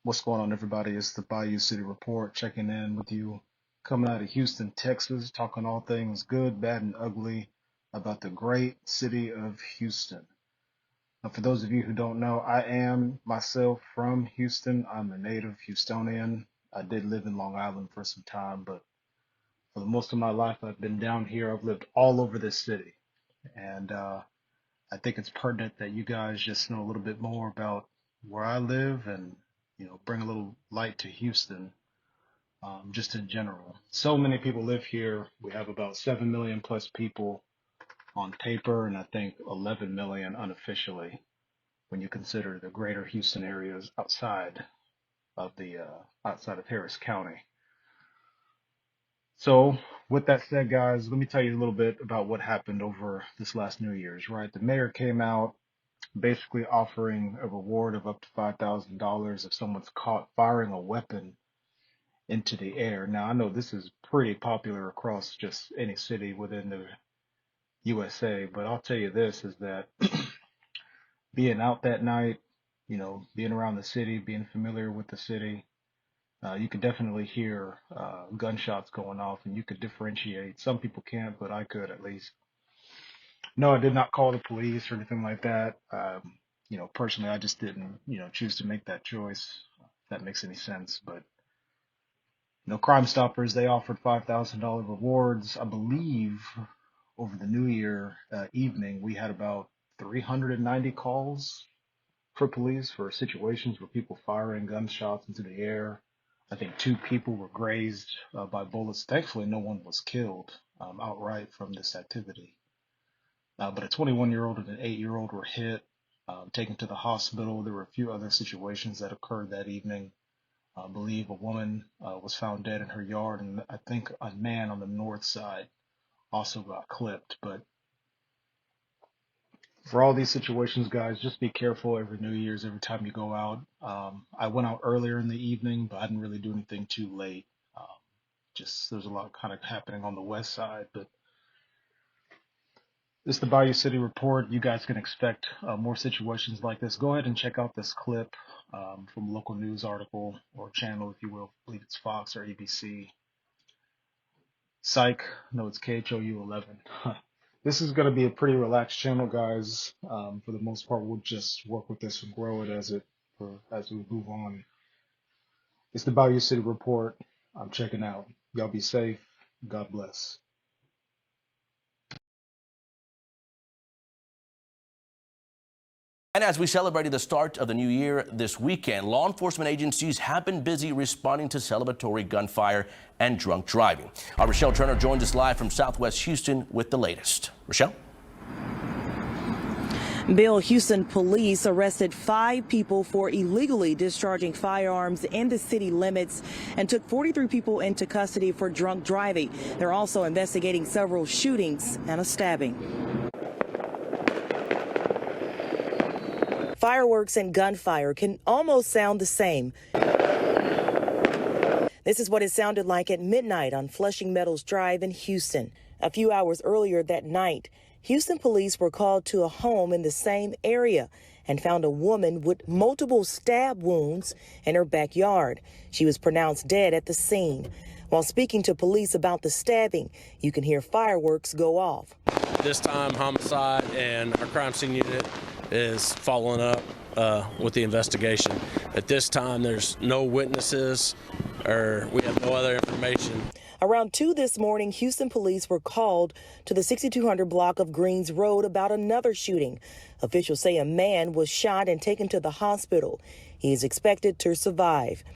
What's going on, everybody? It's the Bayou City Report checking in with you, coming out of Houston, Texas, talking all things good, bad, and ugly about the great city of Houston. Now, for those of you who don't know, I am myself from Houston. I'm a native Houstonian. I did live in Long Island for some time, but for the most of my life, I've been down here. I've lived all over this city, and I think it's pertinent that you guys just know a little bit more about where I live and bring a little light to Houston, just in general. So many people live here. We have about 7 million plus people on paper, and I think 11 million unofficially when you consider the greater Houston areas outside of Harris County. So, with that said, guys, let me tell you a little bit about what happened over this last New Year's, right? The mayor came out basically offering a reward of up to $5,000 if someone's caught firing a weapon into the air. Now, I know this is pretty popular across just any city within the USA, but I'll tell you this is that being out that night, being around the city, being familiar with the city, you could definitely hear gunshots going off, and you could differentiate. Some people can't, but I could at least. No, I did not call the police or anything like that. Personally, I just didn't, choose to make that choice, if that makes any sense. But, Crime Stoppers, they offered $5,000 rewards. I believe over the New Year evening, we had about 390 calls for police for situations where people firing gunshots into the air. I think 2 people were grazed by bullets. Thankfully, no one was killed outright from this activity. But a 21-year-old and an 8-year-old were hit, taken to the hospital. There were a few other situations that occurred that evening. I believe a woman was found dead in her yard, and I think a man on the north side also got clipped. But for all these situations, guys, just be careful every New Year's, every time you go out. I went out earlier in the evening, but I didn't really do anything too late. Just there's a lot kind of happening on the west side, but this is the Bayou City Report. You guys can expect more situations like this. Go ahead and check out this clip from a local news article or channel, if you will. I believe it's Fox or ABC. Psych. No, it's KHOU 11. This is going to be a pretty relaxed channel, guys. For the most part, we'll just work with this and grow it as we move on. It's the Bayou City Report. I'm checking out. Y'all be safe. God bless. And as we celebrated the start of the new year this weekend, law enforcement agencies have been busy responding to celebratory gunfire and drunk driving. Our Rochelle Turner joins us live from Southwest Houston with the latest. Rochelle? Bill, Houston police arrested 5 people for illegally discharging firearms in the city limits and took 43 people into custody for drunk driving. They're also investigating several shootings and a stabbing. Fireworks and gunfire can almost sound the same. This is what it sounded like at midnight on Flushing Meadows Drive in Houston. A few hours earlier that night, Houston police were called to a home in the same area and found a woman with multiple stab wounds in her backyard. She was pronounced dead at the scene. While speaking to police about the stabbing, you can hear fireworks go off. This time, homicide and our crime scene unit is following up with the investigation. At this time, there's no witnesses or we have no other information. Around 2 this morning, Houston police were called to the 6200 block of Greens Road about another shooting. Officials say a man was shot and taken to the hospital. He is expected to survive.